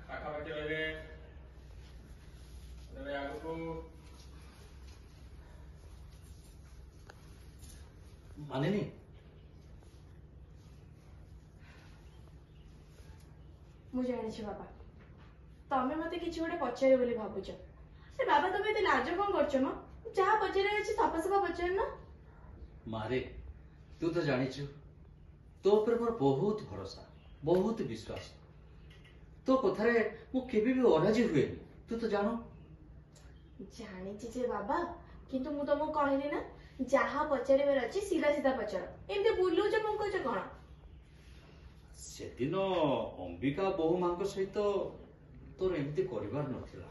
ପାଖାପାଖି ରହିବେ ଆଗକୁ ମାନିନି ମୁଁ ଜାଣିଛି ବାବା ତମେ ମତେ କିଛି ଗୋଟେ ପଚାରିବ ବୋଲି ଭାବୁଛ ସେ ବାବା ତମେ ଏତେ ଲାଜ କଣ କରୁଛ ମ ଯାହା ପଚାରିବାର ଅଛି ସଫା ସଫା ପଚାର ନା ମାରେ ତୁ ତ ଜାଣିଛୁ ତୋ ଉପରେ ମୋର ବହୁତ ଭରସା ବହୁତ ବିଶ୍ୱାସ ତୋ କଥାରେ ମୁଁ କେବେ ବି ଅରାଜି ହୁଏନି ତୁ ତ ଜାଣୁ ଜାଣିଛି ଯେ ବାବା କିନ୍ତୁ ମୁଁ ତମକୁ କହିଲି ନା ଯାହା ପଚାରିବାର ଅଛି ସିଧା ସିଧା ପଚାର ଏମିତି ବୁଲୁଛ ମୁଁ କହୁଛ କଣ ସେଦିନ ଅମ୍ବିକା ବୋହୁ ମାଙ୍କ ସହିତ ତୋର ଏମିତି କରିବାର ନଥିଲା